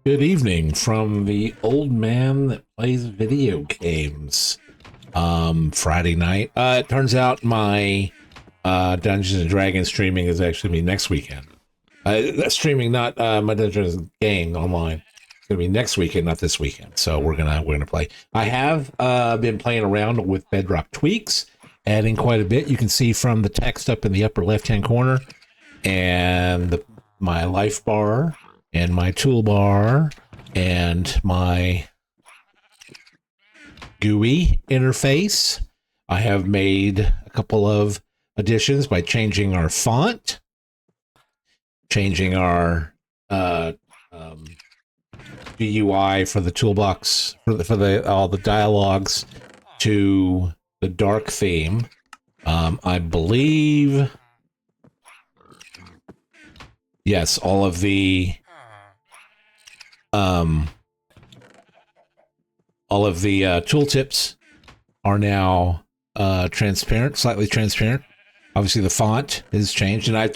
Good evening from the old man that plays video games. Friday night. It turns out my Dungeons and Dragons streaming is actually gonna be next weekend. That's streaming, not my Dungeons game online. It's gonna be next weekend, not this weekend. So we're gonna play. I have been playing around with Bedrock tweaks, adding quite a bit. You can see from the text up in the upper left hand corner, and my life bar, and my toolbar, and my GUI interface. I have made a couple of additions by changing our font, changing our GUI for the toolbox, for the all the dialogues to the dark theme. I believe, yes, all of the tooltips are now transparent, slightly transparent. Obviously, the font is changed, and I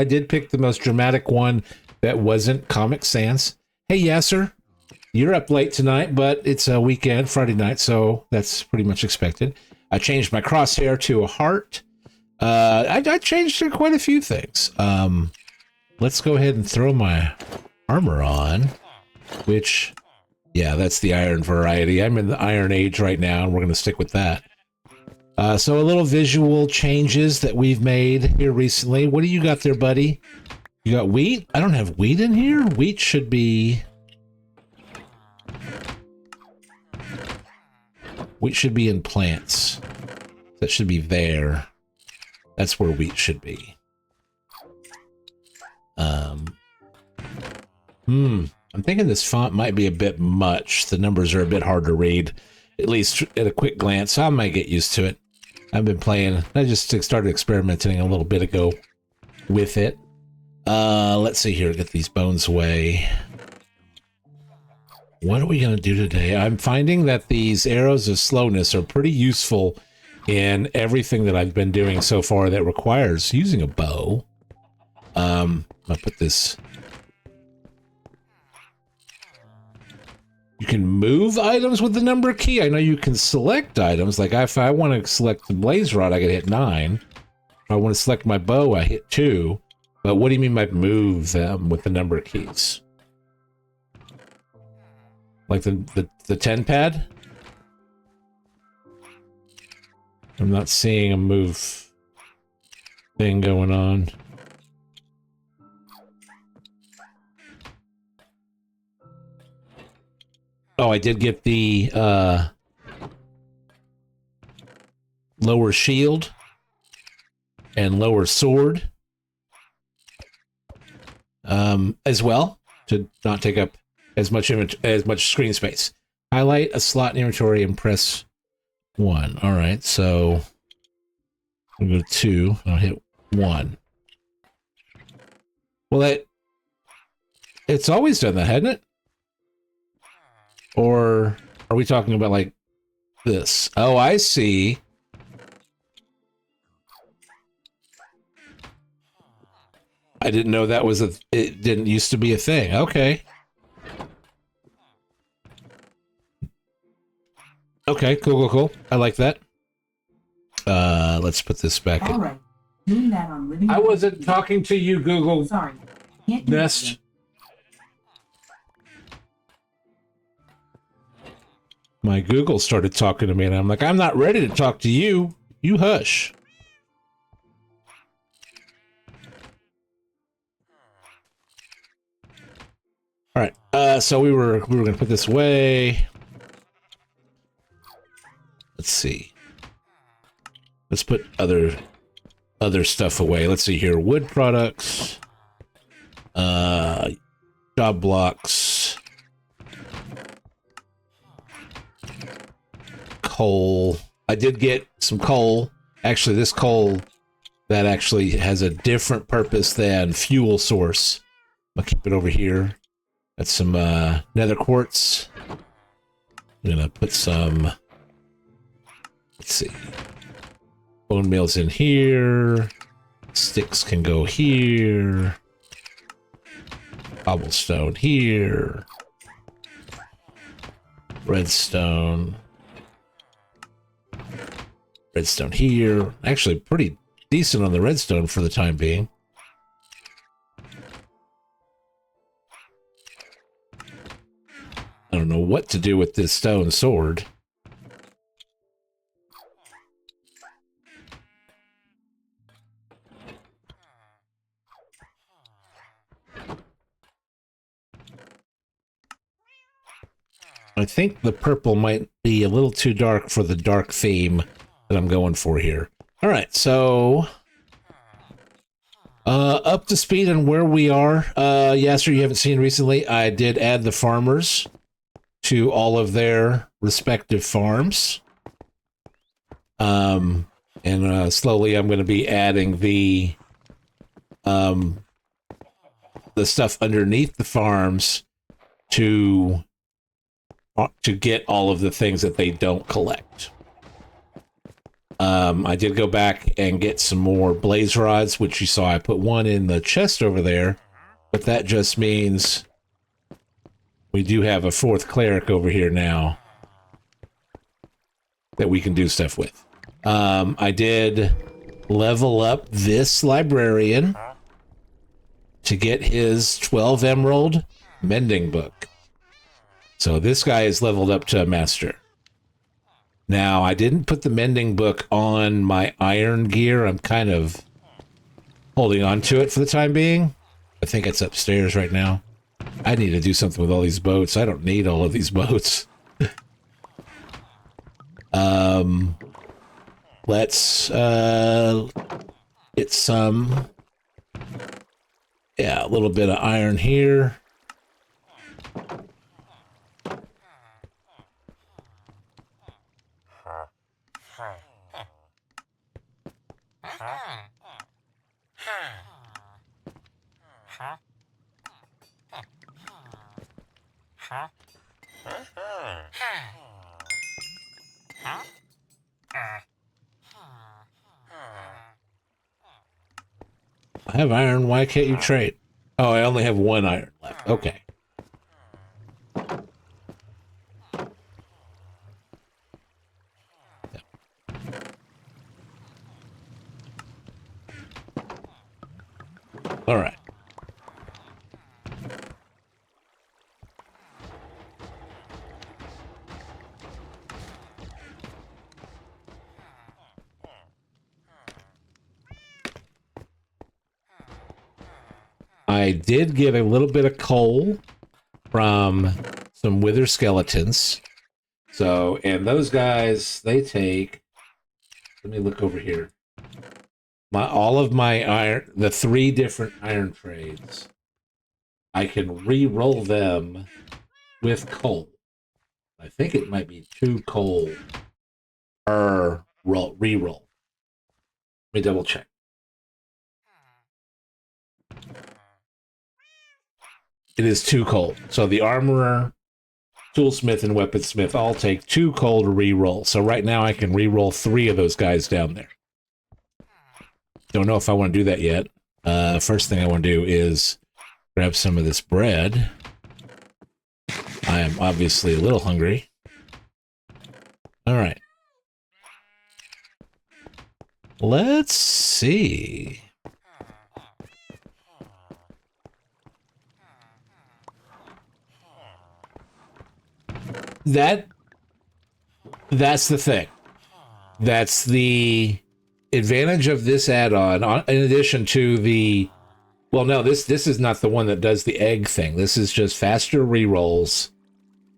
did pick the most dramatic one that wasn't Comic Sans. Hey, Yasser, you're up late tonight, but it's a weekend, Friday night, so that's pretty much expected. I changed my crosshair to a heart. I changed quite a few things. Let's go ahead and throw my armor on, which, yeah, that's the iron variety. I'm in the Iron Age right now, and we're going to stick with that. So a little visual changes that we've made here recently. What do you got there, buddy? You got wheat? I don't have wheat in here. Wheat should be... Wheat should be in plants. That should be there. That's where wheat should be. I'm thinking this font might be a bit much. The numbers are a bit hard to read, at least at a quick glance. I might get used to it. I've been playing. I just started experimenting a little bit ago with it. Let's see here. Get these bones away. What are we going to do today? I'm finding that these arrows of slowness are pretty useful in everything that I've been doing so far that requires using a bow. I'll put this... You can move items with the number key. I know you can select items. Like if I want to select the blaze rod, I can hit 9. If I want to select my bow, I hit 2. But what do you mean by move them with the number keys? Like the 10 pad? I'm not seeing a move thing going on. Oh, I did get the lower shield and lower sword as well, to not take up as much screen space. Highlight a slot in inventory and press 1. All right, so I'll go to 2. I'll hit 1. Well, it's always done that, hadn't it? Or are we talking about like this? Oh, I see. I didn't know that was it didn't used to be a thing. Okay. Okay, cool. I like that. Let's put this back in. All right. Doing that on living. I wasn't talking to you, Google. Sorry. Can't do Nest. My Google started talking to me, and I'm like, I'm not ready to talk to you. You hush. All right. So we were going to put this away. Let's see. Let's put other stuff away. Let's see here. Wood products. Job blocks. Coal. I did get some coal. Actually, this coal that actually has a different purpose than fuel source. I'll keep it over here. That's some nether quartz. I'm gonna put some. Let's see. Bone meal's in here. Sticks can go here. Cobblestone here. Redstone. Redstone here. Actually, pretty decent on the redstone for the time being. I don't know what to do with this stone sword. I think the purple might be a little too dark for the dark theme that I'm going for here. All right, so up to speed on where we are. Yasser, you haven't seen recently, I did add the farmers to all of their respective farms. And slowly I'm going to be adding the stuff underneath the farms to get all of the things that they don't collect. I did go back and get some more blaze rods, which you saw I put one in the chest over there, but that just means we do have a fourth cleric over here now that we can do stuff with. I did level up this librarian to get his 12 emerald mending book. So this guy is leveled up to a master. Now, I didn't put the mending book on my iron gear. I'm kind of holding on to it for the time being. I think it's upstairs right now. I need to do something with all these boats. I don't need all of these boats. Let's get some... Yeah, a little bit of iron here. I have iron. Why can't you trade? Oh, I only have one iron left. Okay. All right. I did get a little bit of coal from some wither skeletons. So, and those guys, they take, let me look over here. All of my iron, the 3 different iron trades, I can re-roll them with coal. I think it might be 2 coal per re-roll. Let me double check. It is 2 coal. So the armorer, toolsmith, and weaponsmith all take 2 coal to re-roll. So right now I can re-roll 3 of those guys down there. Don't know if I want to do that yet. First thing I want to do is grab some of this bread. I am obviously a little hungry. All right. Let's see. That's the thing. That's the advantage of this add-on, in addition to the... Well, no, this is not the one that does the egg thing. This is just faster rerolls.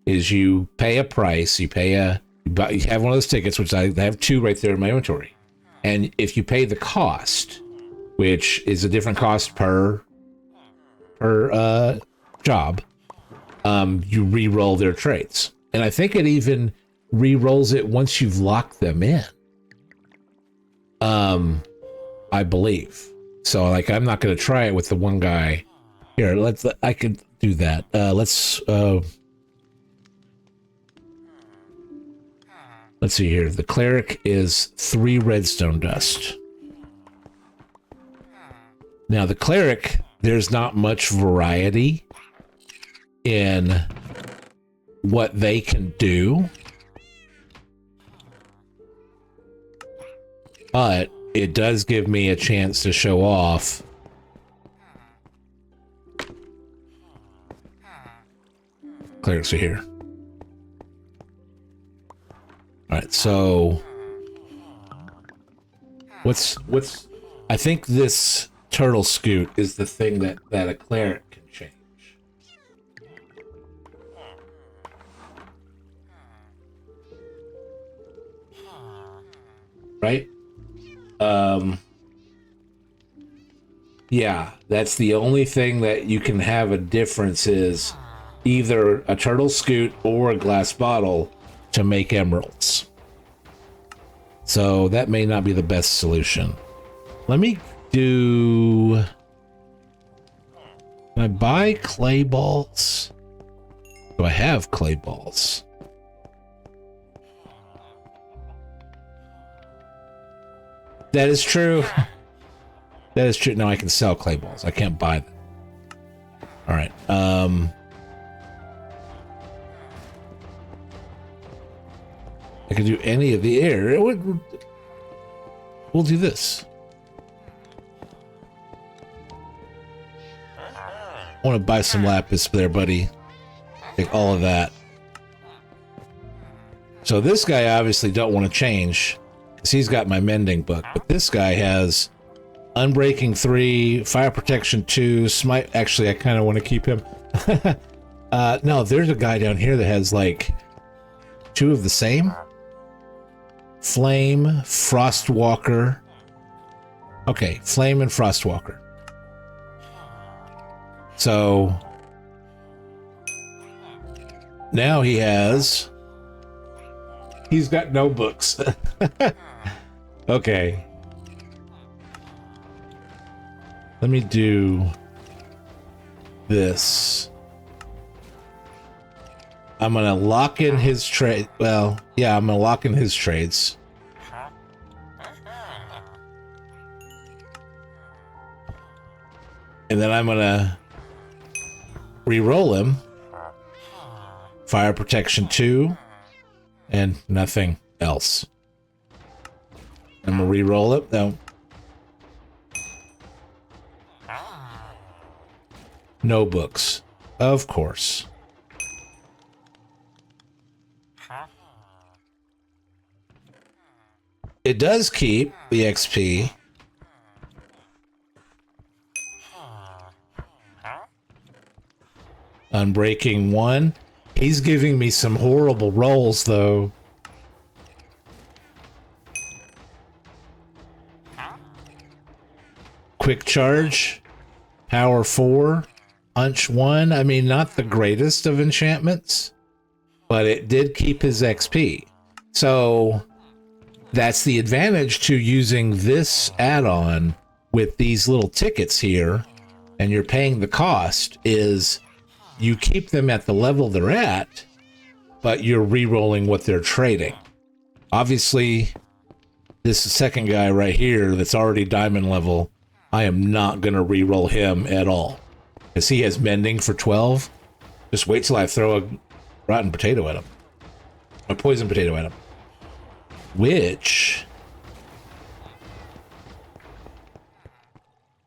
Is you pay a price, you have one of those tickets, which I have 2 right there in my inventory. And if you pay the cost, which is a different cost per job, you re-roll their trades. And I think it even re-rolls it once you've locked them in. I believe. So, like, I'm not going to try it with the one guy. Here, I could do that. Let's see here. The cleric is 3 redstone dust. Now, the cleric, there's not much variety in what they can do, but it does give me a chance to show off clerics are here. All right, so what's I think this turtle scoot is the thing that a cleric can change. Right? Yeah, that's the only thing that you can have a difference is either a turtle scoot or a glass bottle to make emeralds. So that may not be the best solution. Let me do... Can I buy clay balls? Do I have clay balls? That is true. That is true. Now I can sell clay balls. I can't buy them. All right. I can do any of the air. We'll do this. I want to buy some lapis there, buddy. Take all of that. So this guy obviously don't want to change because he's got my mending book, but this guy has Unbreaking 3, Fire Protection 2, Smite. Actually, I kind of want to keep him. No, there's a guy down here that has like 2 of the same. Flame, Frostwalker. Okay, Flame and Frostwalker. So now he's got no books. Okay. Let me do this. I'm gonna lock in his trade. Well, yeah, I'm gonna lock in his trades. And then I'm gonna re-roll him. Fire Protection 2 and nothing else. I'm gonna re-roll it. No. No books. Of course. It does keep the XP. Unbreaking 1. He's giving me some horrible rolls, though. Quick Charge. Power 4. Punch 1. I mean, not the greatest of enchantments, but it did keep his XP. So that's the advantage to using this add-on with these little tickets here, and you're paying the cost, is you keep them at the level they're at, but you're re-rolling what they're trading. Obviously, this second guy right here that's already diamond level, I am not going to re-roll him at all. Because he has mending for 12. Just wait till I throw a rotten potato at him. A poison potato at him. Which...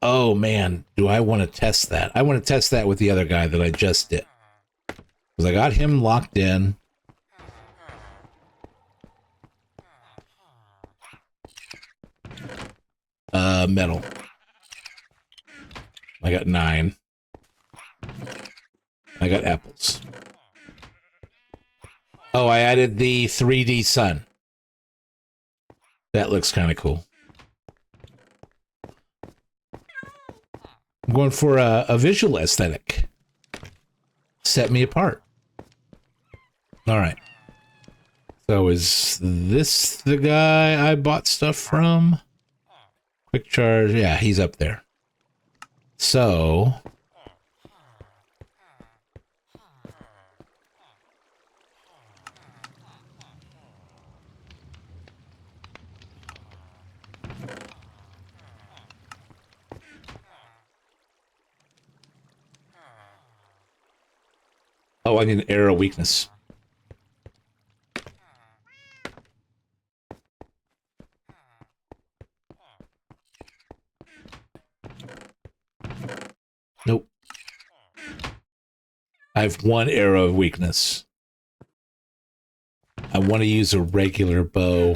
Oh man, do I want to test that? I want to test that with the other guy that I just did. Because I got him locked in. Metal. I got 9. I got apples. Oh, I added the 3D sun. That looks kind of cool. I'm going for a visual aesthetic. Set me apart. All right. So is this the guy I bought stuff from? Quick Charge. Yeah, he's up there. So... Oh, I need an arrow weakness. I have one arrow of weakness. I want to use a regular bow.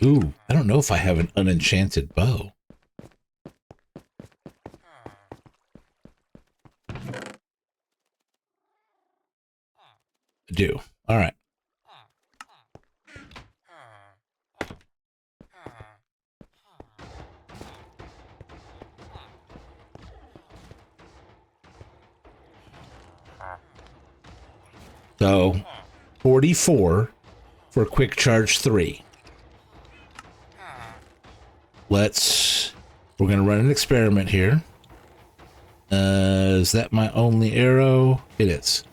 Ooh, I don't know if I have an unenchanted bow. I do. All right. So, 44 for quick charge 3. We're going to run an experiment here. Is that my only arrow? It is.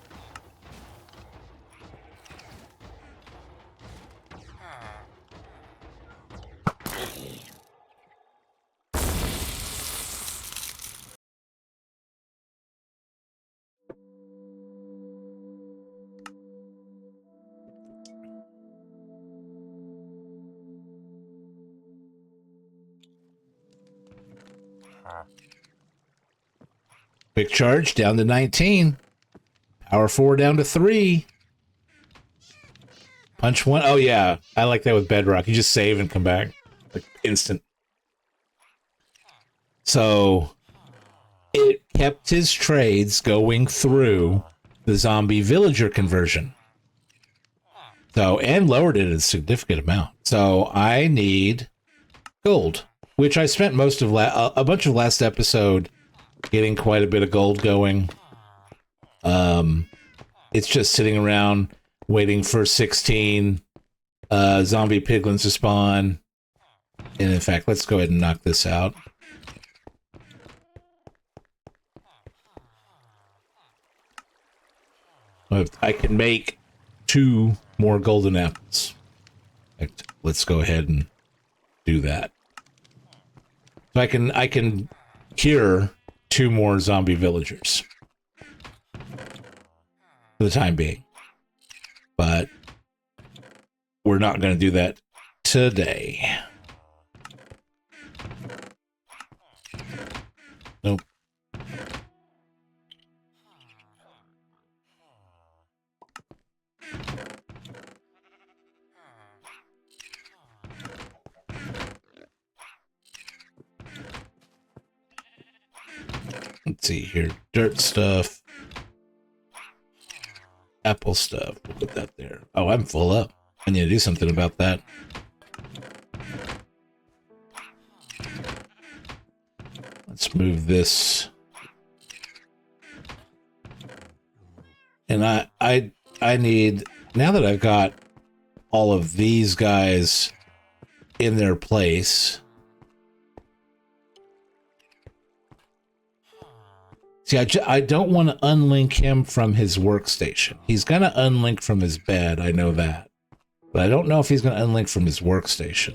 Quick charge down to 19. Power 4 down to 3. Punch 1. Oh, yeah. I like that with Bedrock. You just save and come back. Like, instant. So, it kept his trades going through the zombie villager conversion. So, and lowered it a significant amount. So, I need gold, which I spent most of a bunch of last episode getting quite a bit of gold going. It's just sitting around waiting for 16 zombie piglins to spawn. And in fact, let's go ahead and knock this out. I can make 2 more golden apples. Let's go ahead and do that. So I can cure 2 more zombie villagers for the time being. But we're not going to do that today. Nope. Let's see here. Dirt stuff. Apple stuff. We'll put that there. Oh, I'm full up. I need to do something about that. Let's move this. And I need, now that I've got all of these guys in their place. See, I don't want to unlink him from his workstation. He's going to unlink from his bed, I know that. But I don't know if he's going to unlink from his workstation.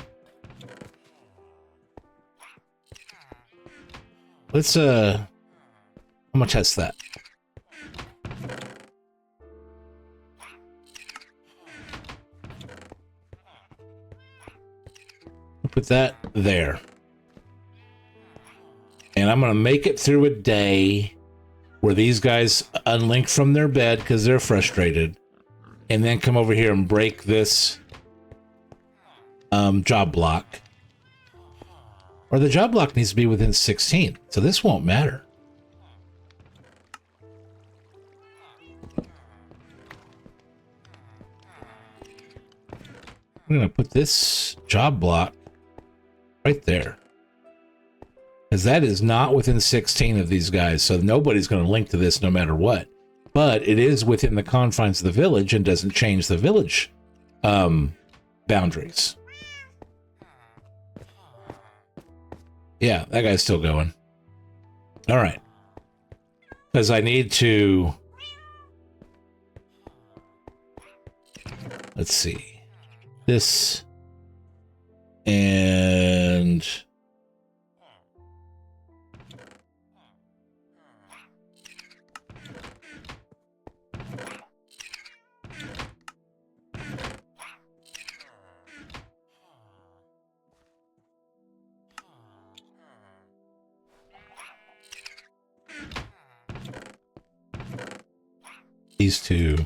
Let's, I'm going to test that. Put that there. And I'm going to make it through a day where these guys unlink from their bed because they're frustrated, and then come over here and break this job block. Or the job block needs to be within 16, so this won't matter. I'm going to put this job block right there. Because that is not within 16 of these guys, so nobody's going to link to this no matter what. But it is within the confines of the village and doesn't change the village boundaries. Yeah, that guy's still going. All right. Because I need to... Let's see. This... And... these two.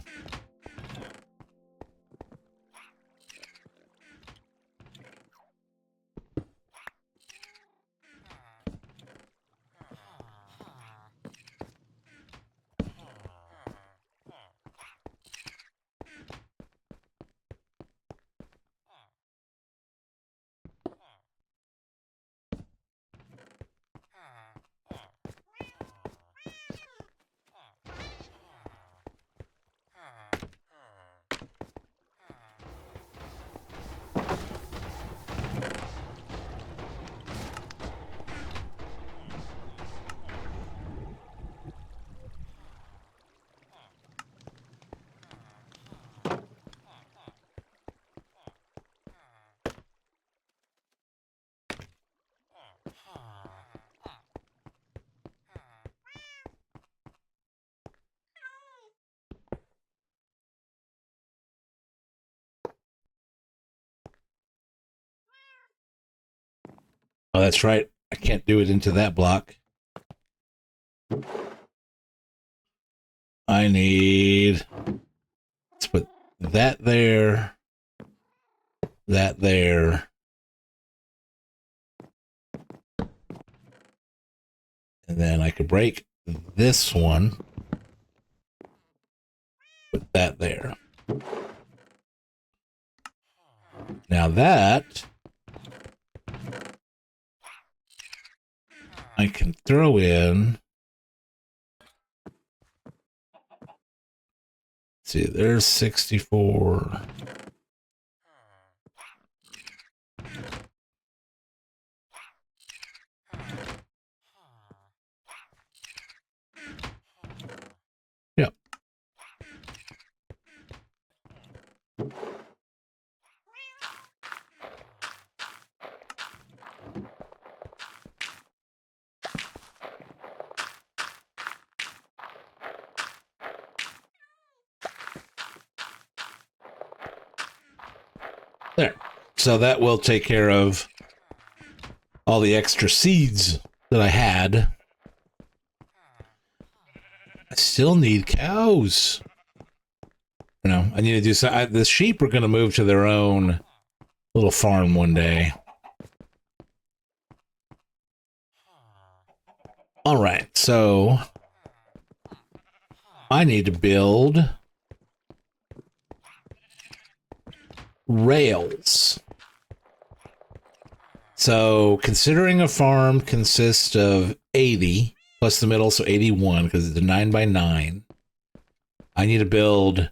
Oh, that's right. I can't do it into that block. I need... Let's put that there. That there. And then I could break this one. Put that there. Now that... I can throw in... Let's see, there's 64. Yep. There. So that will take care of all the extra seeds that I had. I still need cows. You know, I need to do some. The sheep are going to move to their own little farm one day. All right, so I need to build rails. So considering a farm consists of 80 plus the middle, so 81 because it's a 9x9. I need to build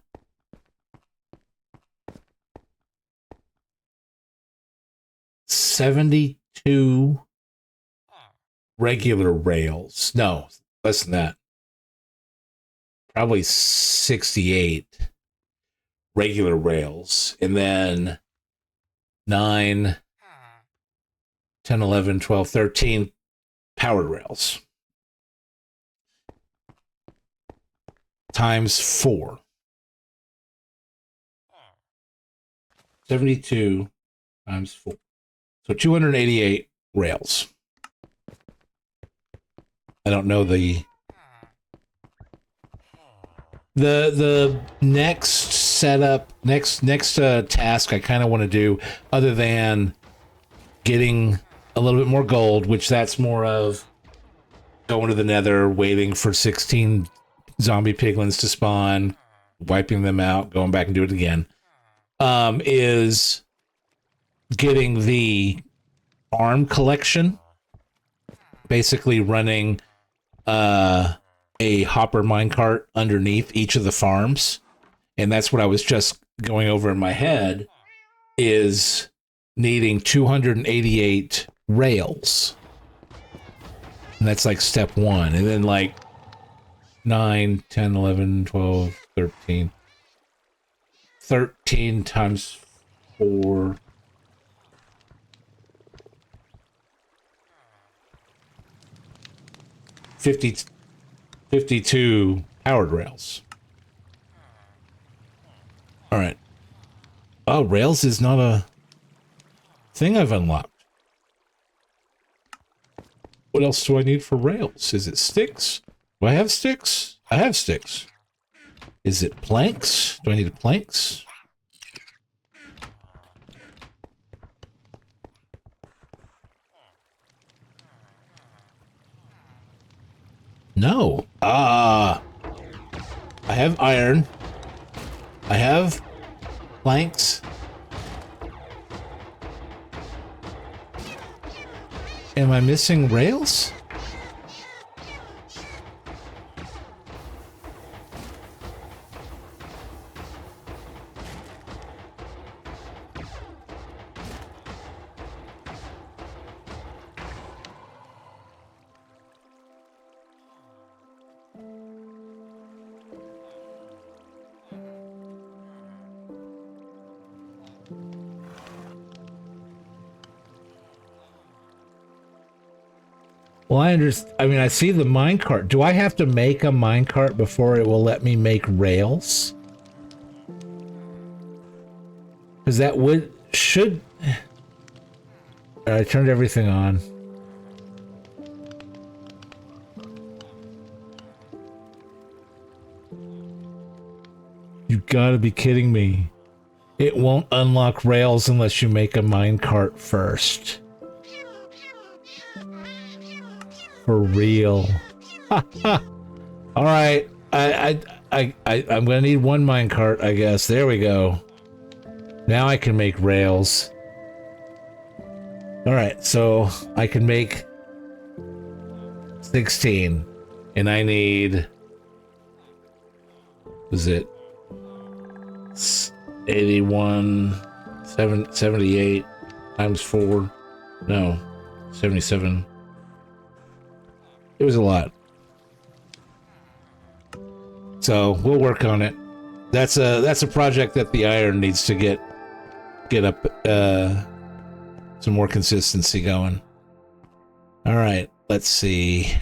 72 regular rails. No, less than that. Probably 68 regular rails. And then 9, 10, 11, 12, 13 powered rails. Times 4. 72 times 4. So 288 rails. I don't know the next setup, next task I kind of want to do, other than getting a little bit more gold, which that's more of going to the nether, waiting for 16 zombie piglins to spawn, wiping them out, going back and do it again, is getting the farm collection, basically running a hopper minecart underneath each of the farms. And that's what I was just going over in my head, is needing 288 rails. And that's like step 1. And then like 9, 10, 11, 12, 13. 13 times 4. 52 powered rails. All right. Oh, rails is not a thing I've unlocked. What else do I need for rails? Is it sticks? Do I have sticks? I have sticks. Is it planks? Do I need planks? No. I have iron. I have planks. Am I missing rails? Well, I mean, I see the minecart. Do I have to make a minecart before it will let me make rails? Because that should... I turned everything on. You gotta be kidding me. It won't unlock rails unless you make a minecart first. For real. All right. I'm gonna need one minecart, I guess. There we go. Now I can make rails. All right, so I can make 16, and I need. Was it 81, 78 times 4? No, 77. It was a lot. So we'll work on it. That's a project that the iron needs to get up some more consistency going. All right, let's see.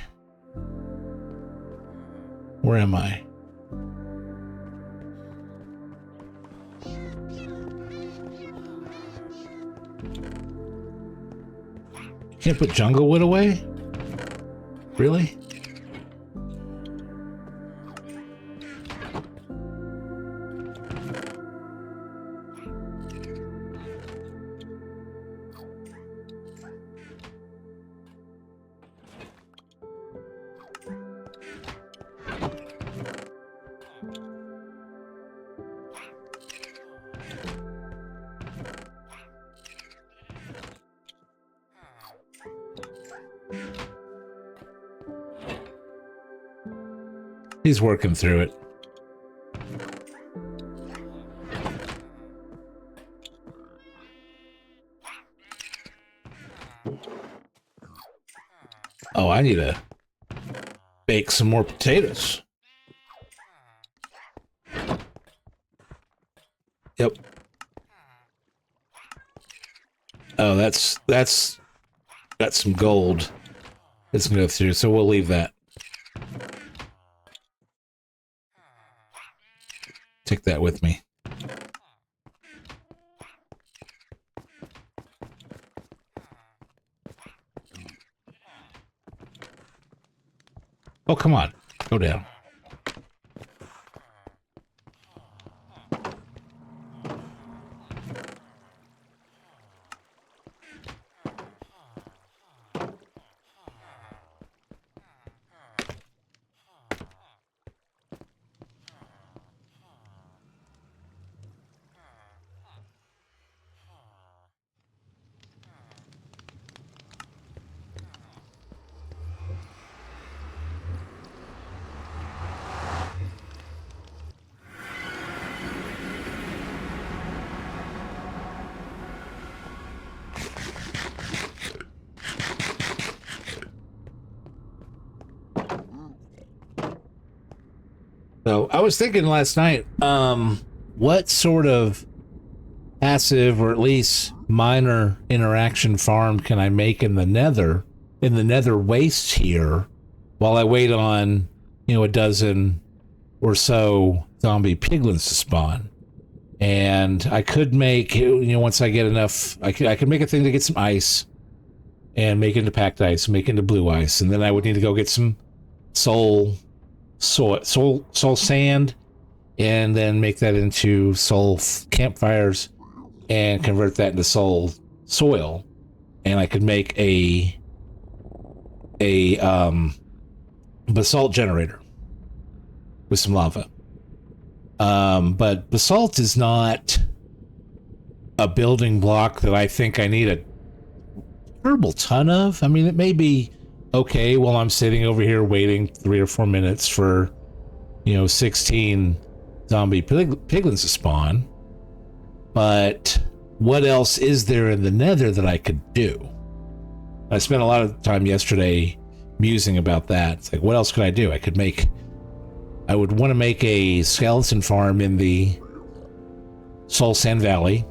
Where am I? Can't put jungle wood away? Really? He's working through it. Oh, I need to bake some more potatoes. Yep. Oh, that's got some gold. It's gonna go through, so we'll leave that. Take that with me. Oh, come on. Go down. So I was thinking last night, what sort of passive or at least minor interaction farm can I make in the nether wastes here while I wait on, a dozen or so zombie piglins to spawn. And I could make, once I get enough, I could make a thing to get some ice and make into packed ice, make into blue ice. And then I would need to go get some soul sand and then make that into soul campfires and convert that into soul soil. And I could make a basalt generator with some lava. But basalt is not a building block that I think I need a terrible ton of. I mean, it may be okay while I'm sitting over here waiting 3 or 4 minutes for, 16 zombie piglins to spawn. But what else is there in the nether that I could do? I spent a lot of time yesterday musing about that. It's like, what else could I do? I would want to make a skeleton farm in the Soul Sand Valley,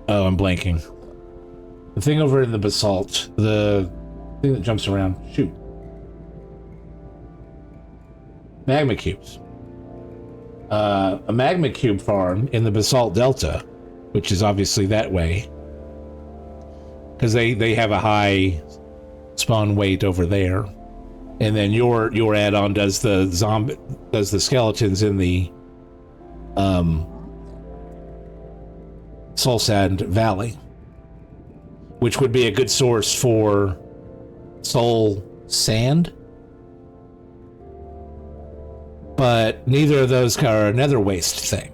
I'm blanking. The thing over in the basalt, the thing that jumps around. Shoot. Magma cubes. A magma cube farm in the basalt delta, which is obviously that way, because they have a high spawn weight over there, and then your add-on does the skeletons in the Soul Sand Valley, which would be a good source for soul sand. But neither of those are a nether waste thing.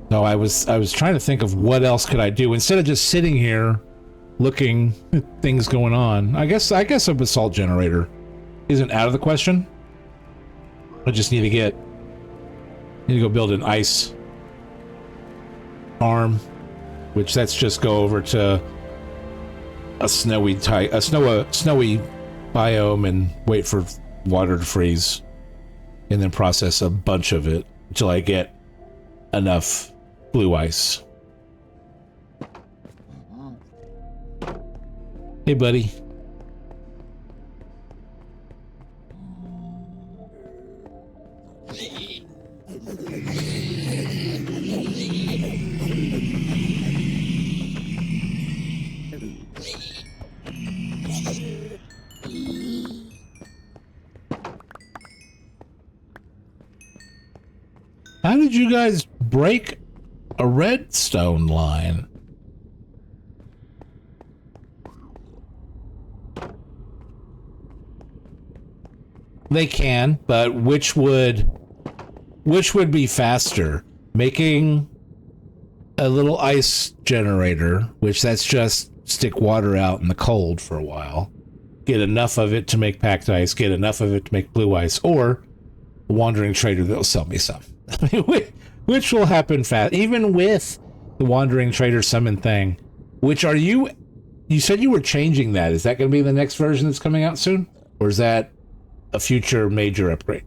So I was trying to think of what else could I do instead of just sitting here looking at things going on. I guess a basalt generator isn't out of the question. I just need to go build an ice farm, which that's just go over to a snowy biome and wait for water to freeze, and then process a bunch of it until I get enough blue ice. Hey, buddy. How did you guys break a redstone line? They can, but which would be faster? Making a little ice generator, which that's just stick water out in the cold for a while, get enough of it to make packed ice, get enough of it to make blue ice, or a wandering trader that'll sell me some. I mean, which will happen fast, even with the wandering trader summon thing. Which are you said you were changing that. Is that going to be the next version that's coming out soon? Or is that a future major upgrade?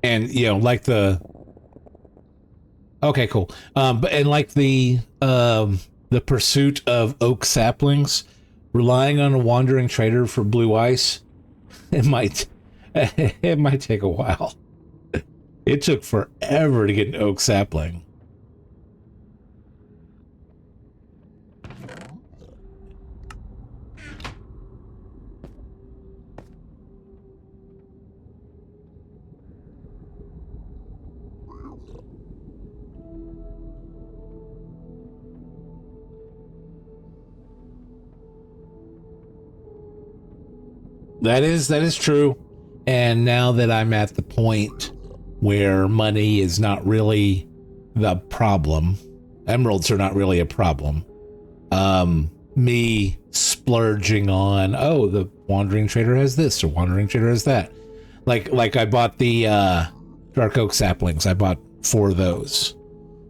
And like okay, cool. But and like the pursuit of oak saplings, relying on a wandering trader for blue ice, it might take a while. It took forever to get an oak sapling. That is true. And now that I'm at the point where money is not really the problem, emeralds are not really a problem. me splurging on, oh, the wandering trader has this or wandering trader has that. Like I bought the dark oak saplings. I bought 4 of those.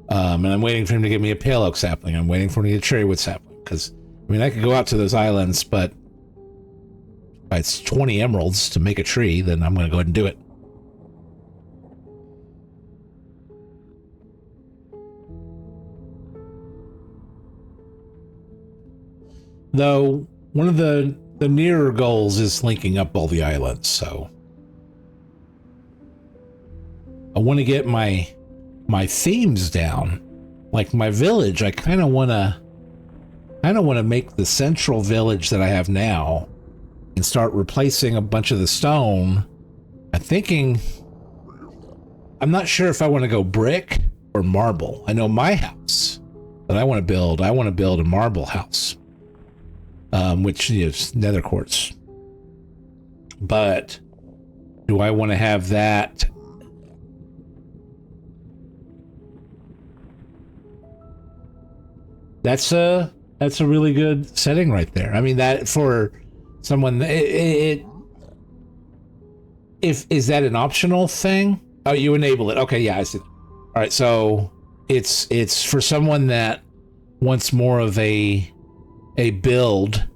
And I'm waiting for him to give me a pale oak sapling. I'm waiting for him to get a cherrywood sapling. Because, I mean, I could go out to those islands, but if it's 20 emeralds to make a tree, then I'm going to go ahead and do it. Though, one of the nearer goals is linking up all the islands, so I want to get my themes down. Like my village, I kind of want to make the central village that I have now and start replacing a bunch of the stone. I'm not sure if I want to go brick or marble. I know my house that I want to build a marble house. Which is nether quartz. But do I want to have that? That's a really good setting right there. I mean, that for someone, is that an optional thing? Oh, you enable it. Okay, yeah, I see. All right, so it's for someone that wants more of a build.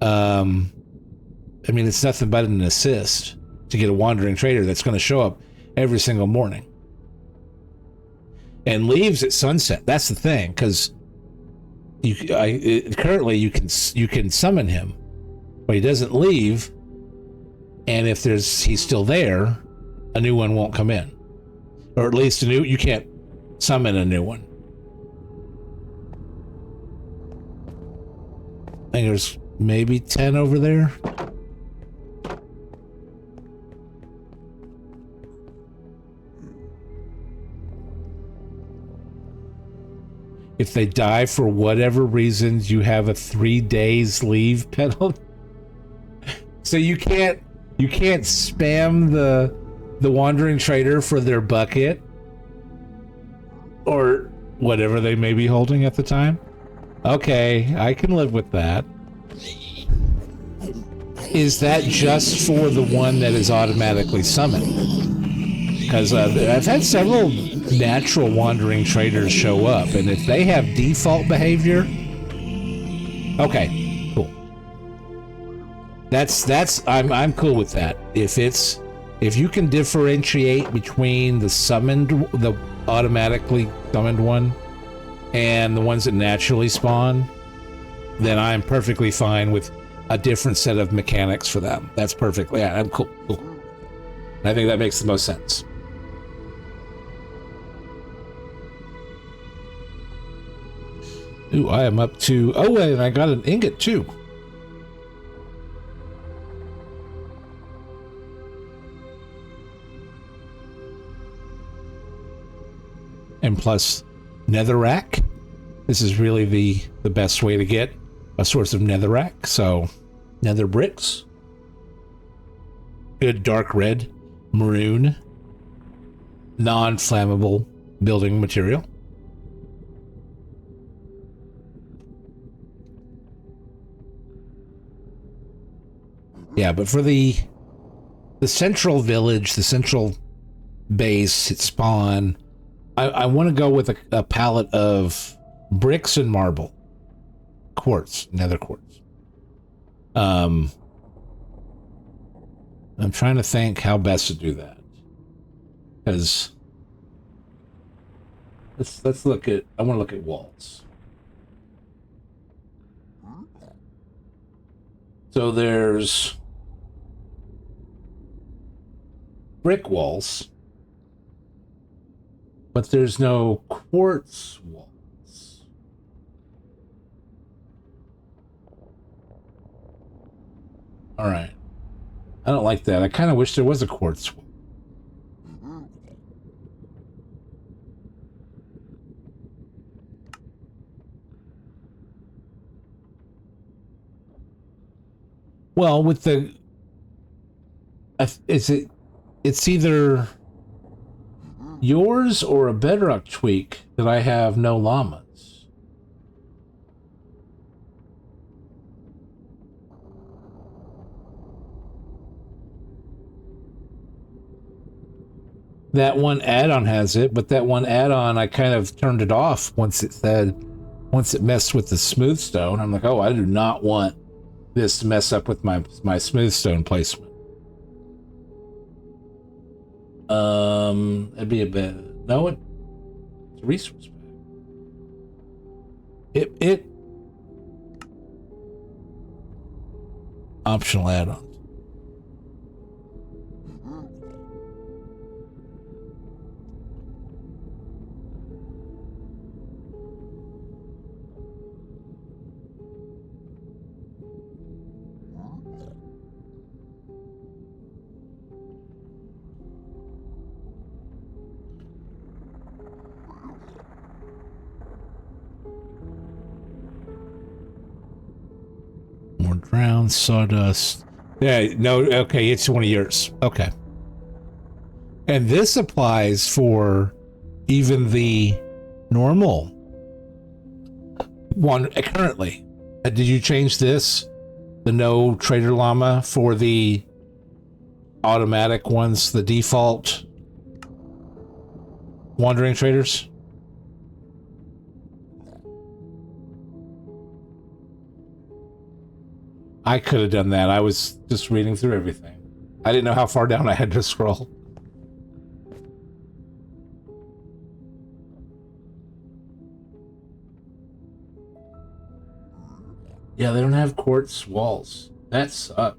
I mean, it's nothing but an assist to get a wandering trader that's going to show up every single morning and leaves at sunset. That's the thing, because currently you can summon him, but he doesn't leave. And if he's still there, a new one won't come in, or at least you can't summon a new one. I think there's maybe 10 over there. If they die for whatever reasons, you have a 3 days leave penalty. So you can't spam the wandering trader for their bucket or whatever they may be holding at the time. Okay, I can live with that. Is that just for the one that is automatically summoned? Because I've had several natural wandering traders show up, and if they have default behavior, okay, cool. I'm cool with that. If you can differentiate between the automatically summoned one and the ones that naturally spawn, then I'm perfectly fine with a different set of mechanics for them. That's perfect. Yeah, I'm cool. I think that makes the most sense. Ooh, I am up to... Oh, and I got an ingot too. And plus netherrack. This is really the best way to get a source of netherrack. So nether bricks, good dark red, maroon, non-flammable building material. Yeah, but for the central village, the central base, its spawn, I want to go with a palette of bricks and marble, quartz, nether quartz. I'm trying to think how best to do that, because let's look at. I want to look at walls. So there's brick walls, but there's no quartz walls. All right. I don't like that. I kind of wish there was a quartz wall. Well, with the... It's either yours or a bedrock tweak that I have no llamas. That one add-on has it, but that one add-on, I kind of turned it off once it messed with the smooth stone. I'm like, oh, I do not want this to mess up with my smooth stone placement. That'd be a bit. No, it's a resource pack. It optional add-on. More drown, sawdust. Yeah, no, okay, it's one of yours. Okay. And this applies for even the normal one currently. Did you change this? The no trader llama for the automatic ones, the default wandering traders? I could have done that. I was just reading through everything. I didn't know how far down I had to scroll. Yeah, they don't have quartz walls. That sucks.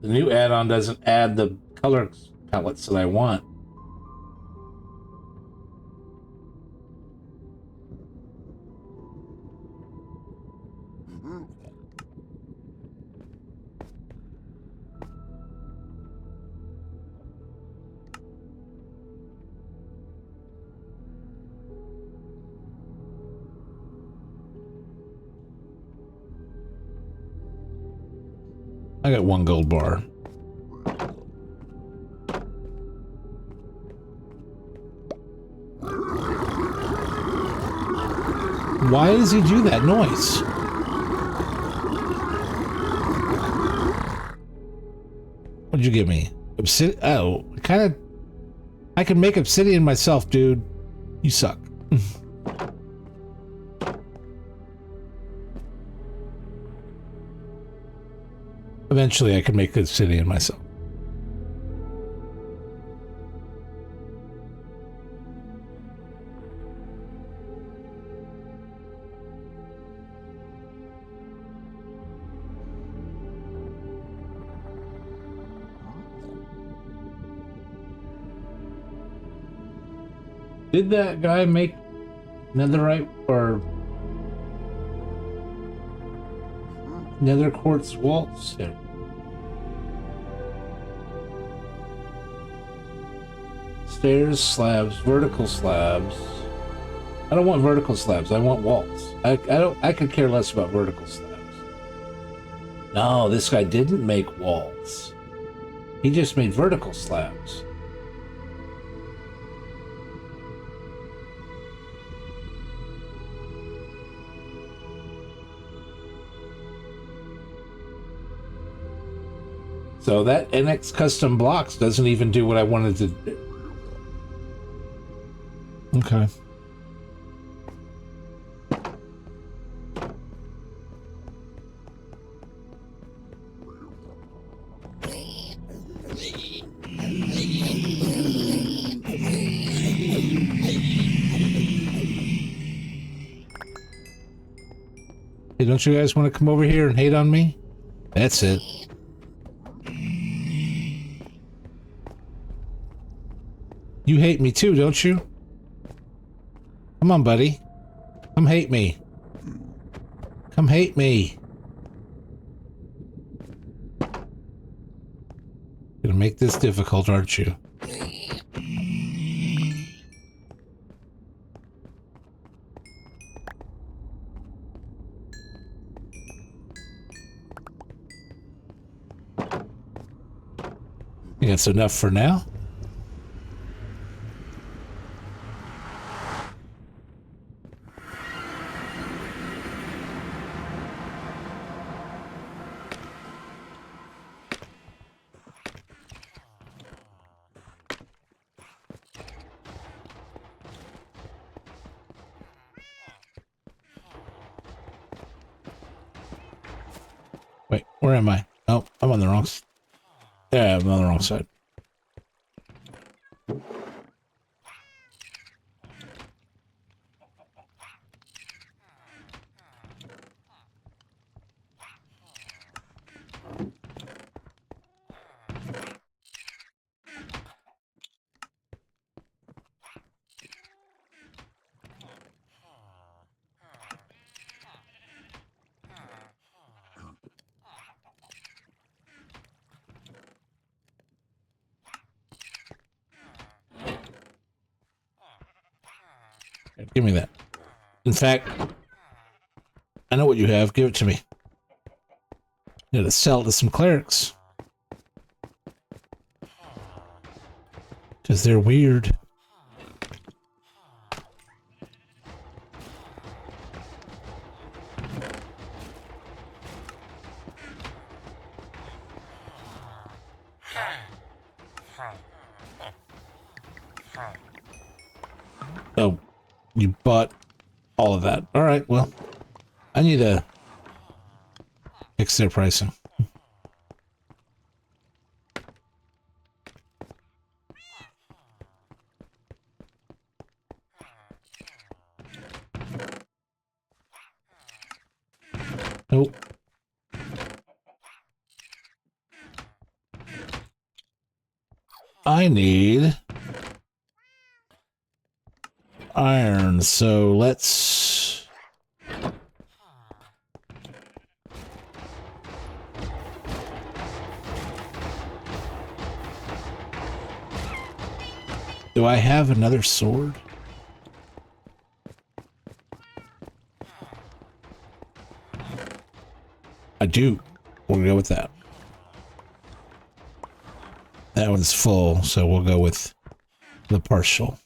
The new add-on doesn't add the color palettes that I want. I got one gold bar. Why does he do that noise? What'd you give me? Obsidian? Oh, I can make obsidian myself, dude. You suck. Eventually, I can make obsidian myself. Did that guy make netherite or nether quartz walls? Yeah. Stairs, slabs, vertical slabs. I don't want vertical slabs. I want walls. I could care less about vertical slabs. No, this guy didn't make walls. He just made vertical slabs. So that NX custom blocks doesn't even do what I wanted to do. Okay. Hey, don't you guys want to come over here and hate on me? That's it. You hate me too, don't you? Come on, buddy. Come hate me. Come hate me. Gonna make this difficult, aren't you? I think that's enough for now. Where am I? Oh, I'm on the wrong side. Yeah, I'm on the wrong side. Give me that. In fact, I know what you have. Give it to me. You gotta sell it to some clerics. Because they're weird. Oh, you bought all of that. All right, well, I need to fix their pricing. Nope. I need iron, so let's... Do I have another sword? I do. We'll go with that. That one's full, so we'll go with the partial.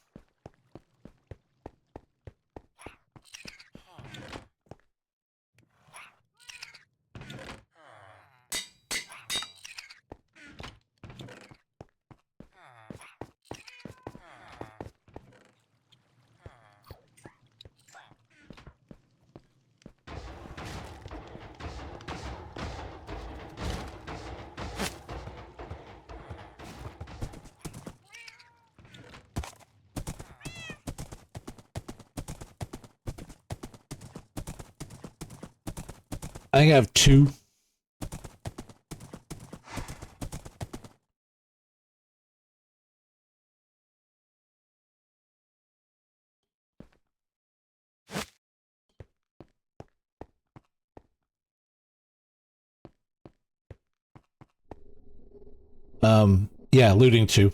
I think I have two. Yeah, looting two.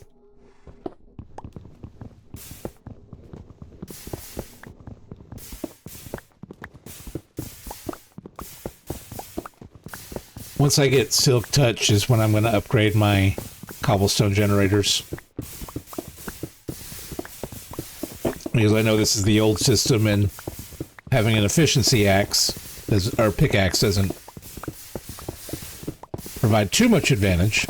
Once I get Silk Touch is when I'm going to upgrade my cobblestone generators. Because I know this is the old system and having an efficiency axe, or pickaxe, doesn't provide too much advantage.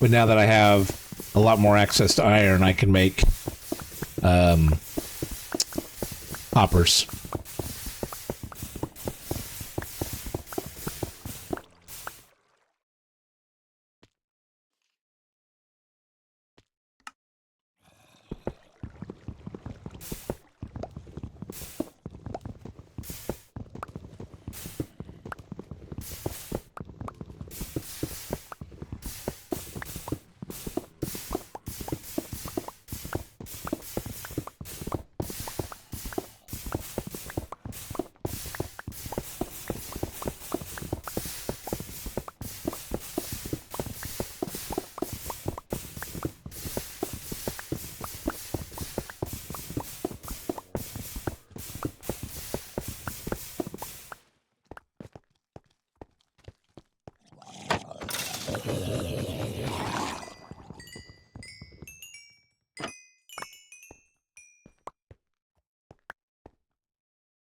But now that I have a lot more access to iron, I can make hoppers.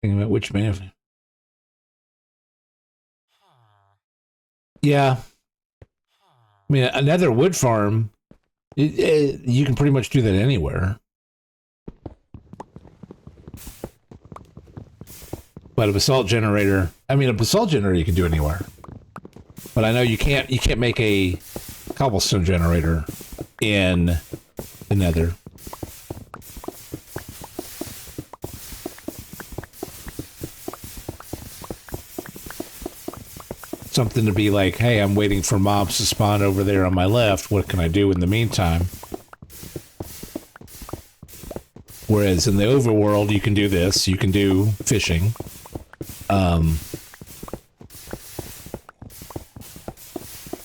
Thinking about which man. Yeah. I mean, another wood farm, you can pretty much do that anywhere. But a basalt generator, I mean, a basalt generator you can do anywhere. But I know you can't make a cobblestone generator in the nether. Something to be like, hey, I'm waiting for mobs to spawn over there on my left. What can I do in the meantime? Whereas in the overworld, you can do this. You can do fishing.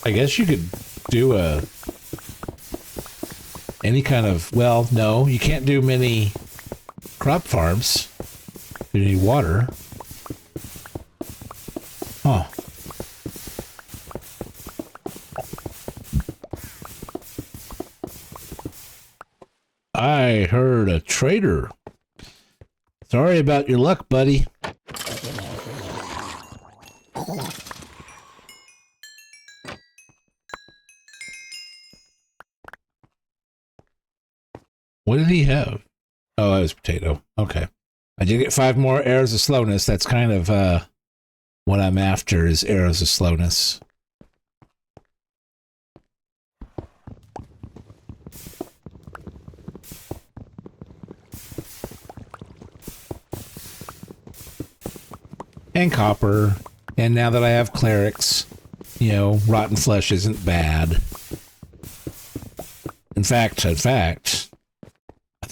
I guess you could do any kind of, well, no, you can't do many crop farms. You need water. Huh. I heard a trader. Sorry about your luck, buddy. What did he have? Oh, that was potato. Okay. I did get 5 more arrows of slowness. That's kind of what I'm after is arrows of slowness. And copper. And now that I have clerics, you know, rotten flesh isn't bad. In fact, I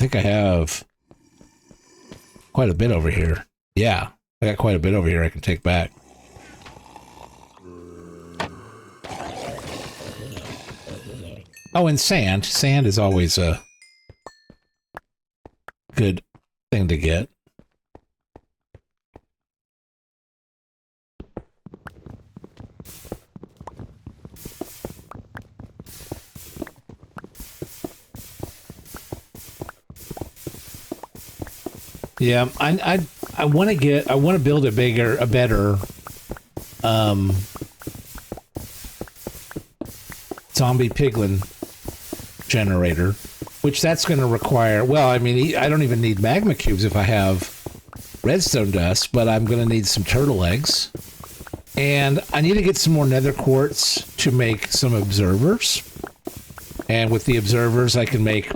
think I have quite a bit over here. Yeah, I got quite a bit over here I can take back. Oh, and sand. Sand is always a good thing to get. Yeah, I want to build a better zombie piglin generator, which that's going to require, well, I mean, I don't even need magma cubes if I have redstone dust, but I'm going to need some turtle eggs. And I need to get some more nether quartz to make some observers. And with the observers, I can make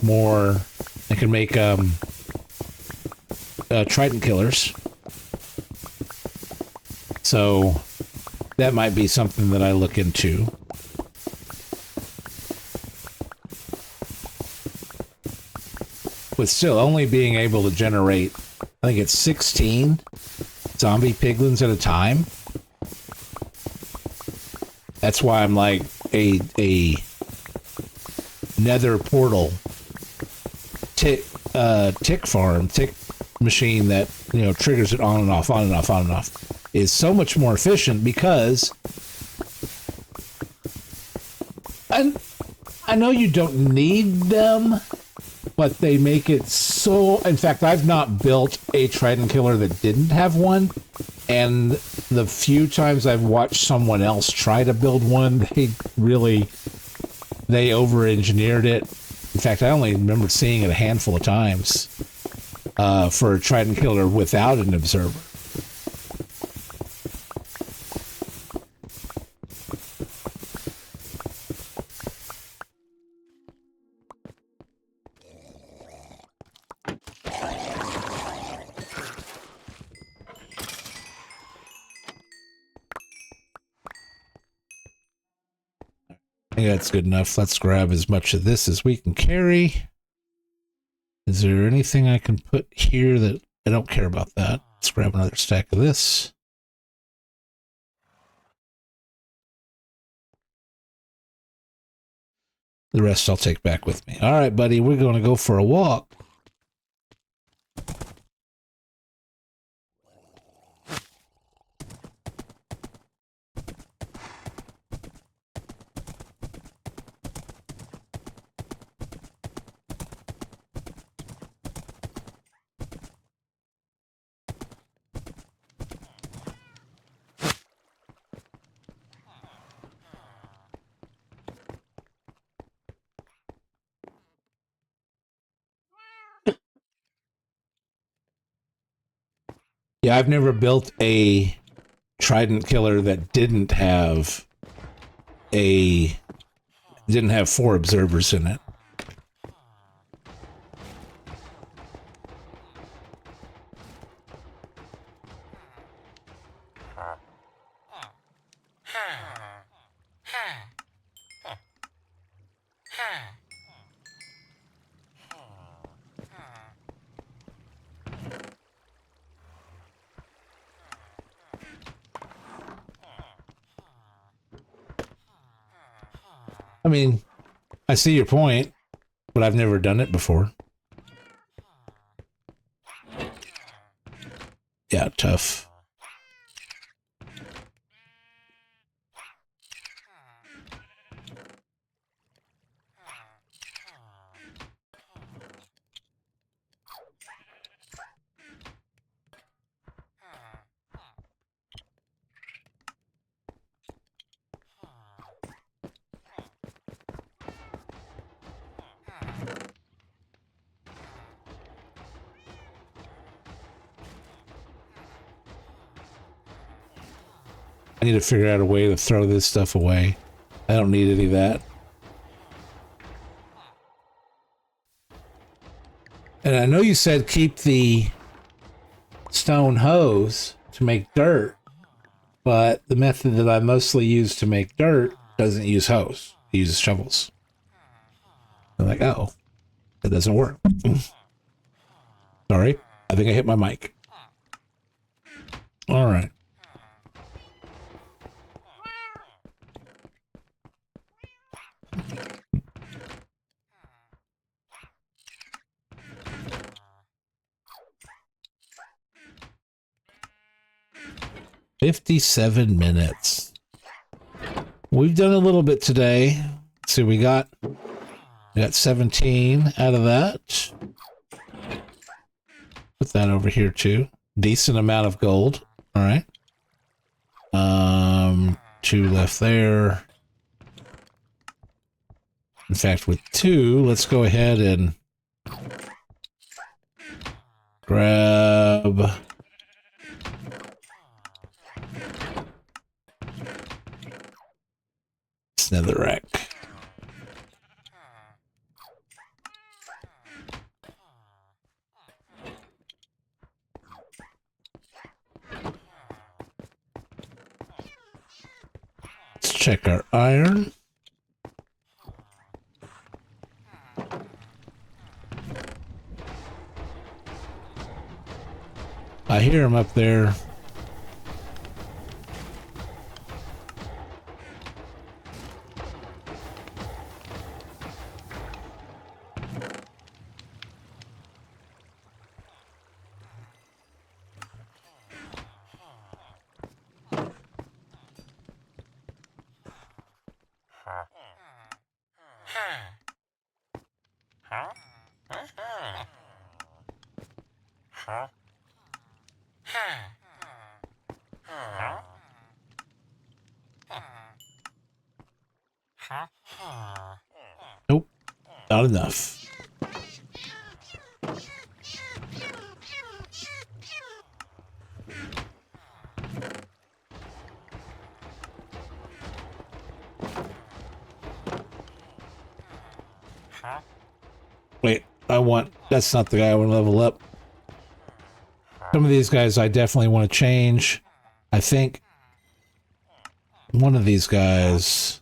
trident killers. So that might be something that I look into. But still, only being able to generate, I think it's 16 zombie piglins at a time. That's why I'm like a nether portal tick machine that, you know, triggers it on and off, on and off, on and off, is so much more efficient because I know you don't need them, but they make it so... In fact, I've not built a trident killer that didn't have one, and the few times I've watched someone else try to build one, they over-engineered it. In fact, I only remember seeing it a handful of times for a trident killer without an observer. I think that's good enough. Let's grab as much of this as we can carry. Is there anything I can put here that... I don't care about that. Let's grab another stack of this. The rest I'll take back with me. All right, buddy, we're going to go for a walk. Yeah, I've never built a trident killer that didn't have 4 observers in it. I mean, I see your point, but I've never done it before. Yeah, tough. I need to figure out a way to throw this stuff away. I don't need any of that. And I know you said keep the stone hose to make dirt, but the method that I mostly use to make dirt doesn't use hose. It uses shovels. I'm like, oh, that doesn't work. Sorry, I think I hit my mic. All right. "57 minutes. We've done a little bit today. See, we got 17 out of that. Put that over here too. Decent amount of gold. All right. 2 left there. In fact, with 2, let's go ahead and grab this netherrack. Let's check our iron. I hear him up there. Nope, not enough. Wait, that's not the guy I want to level up. Some of these guys I definitely want to change. I think one of these guys...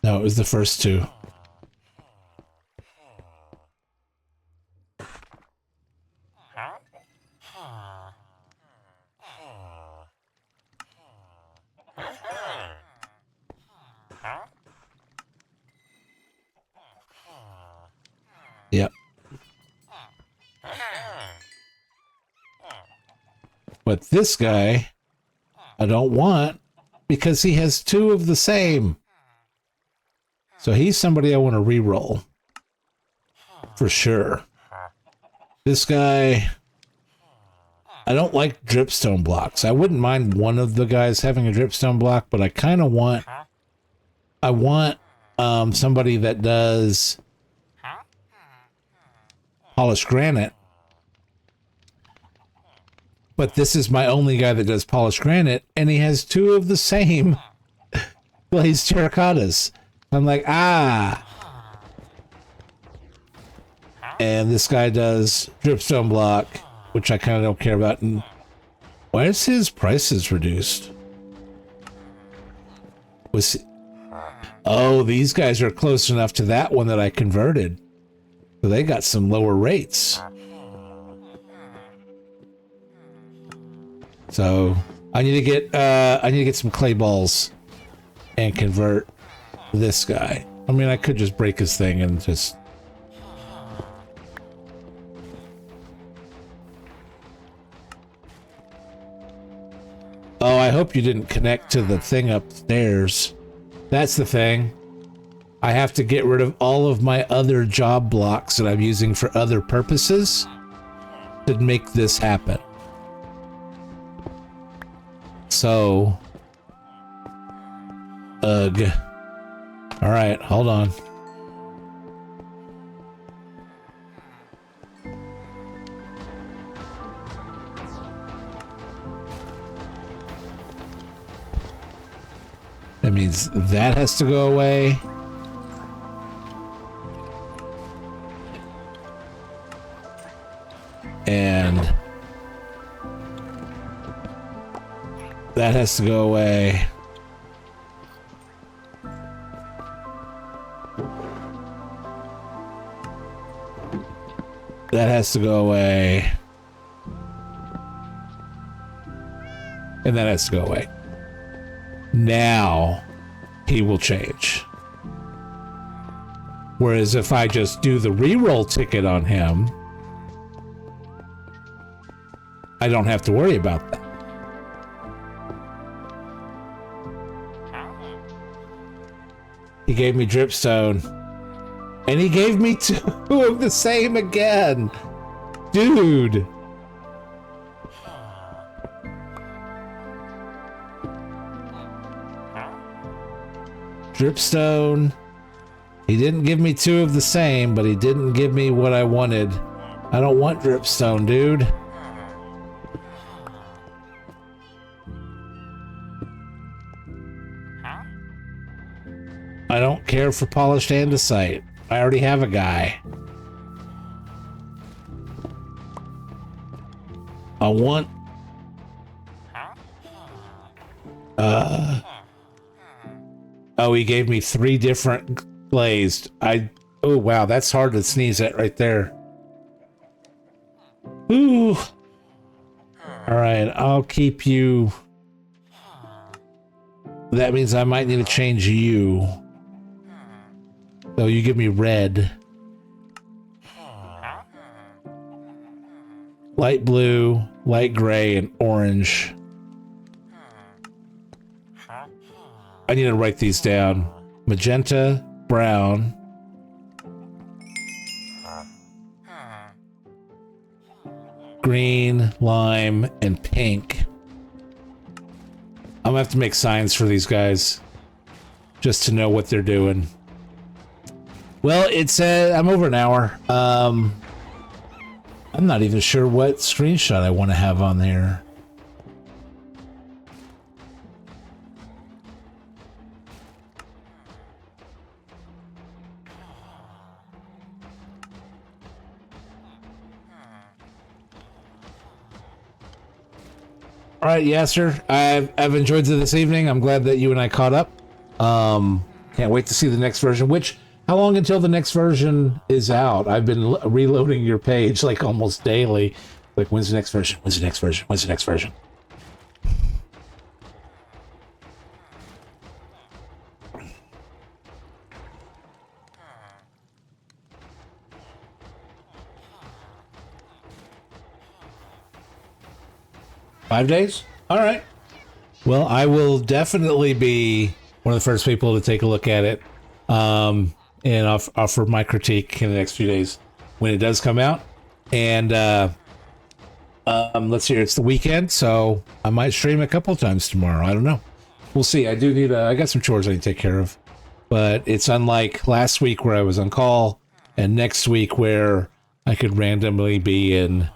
No, it was the first 2. Yep. But this guy, I don't want because he has 2 of the same. So he's somebody I want to reroll. For sure. This guy, I don't like dripstone blocks. I wouldn't mind one of the guys having a dripstone block, but I kind of want, somebody that does polished granite. But this is my only guy that does polished granite, and he has two of the same glazed terracottas. I'm like, and this guy does dripstone block, which I kind of don't care about. And why is his prices reduced? Oh, these guys are close enough to that one that I converted. So they got some lower rates. So I need to get some clay balls and convert this guy. I mean, I could just break his thing and just... Oh, I hope you didn't connect to the thing upstairs. That's the thing. I have to get rid of all of my other job blocks that I'm using for other purposes to make this happen. So... Ugh. Alright, hold on. That means that has to go away. And that has to go away. That has to go away. And that has to go away. Now he will change. Whereas if I just do the reroll ticket on him, I don't have to worry about that. He gave me dripstone. And he gave me two of the same again. Dude. Dripstone. He didn't give me two of the same, but he didn't give me what I wanted. I don't want dripstone, dude. I don't care for polished andesite. I already have a guy. I want... Oh, he gave me 3 different glazed. Oh, wow, that's hard to sneeze at right there. Ooh. Alright, I'll keep you... That means I might need to change you. So you give me red. Light blue, light gray, and orange. I need to write these down. Magenta, brown. Green, lime, and pink. I'm gonna have to make signs for these guys. Just to know what they're doing. Well, it's I'm over an hour. I'm not even sure what screenshot I want to have on there. All right, Yasser, I've enjoyed it this evening. I'm glad that you and I caught up. Can't wait to see the next version. How long until the next version is out? I've been reloading your page like almost daily. Like, when's the next version? When's the next version? When's the next version? Five days? All right. Well, I will definitely be one of the first people to take a look at it. And offer my critique in the next few days when it does come out. And Let's see, it's the weekend, so I might stream a couple times tomorrow. I don't know. We'll see. I do need I got some chores I need to take care of, but it's unlike last week where I was on call, and next week where I could randomly be in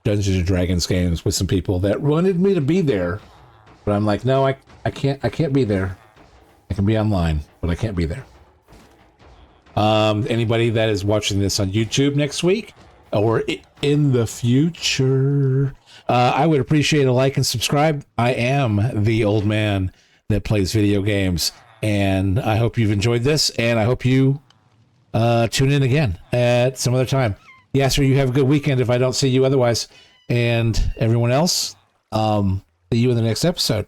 Dungeons and Dragons games with some people that wanted me to be there, but I'm like, no, I can't be there. I can be online, but I can't be there. Anybody that is watching this on YouTube next week or in the future, I would appreciate a like and subscribe. I am the old man that plays video games, and I hope you've enjoyed this, and I hope you tune in again at some other time. Yasser, you have a good weekend if I don't see you otherwise, and everyone else, see you in the next episode.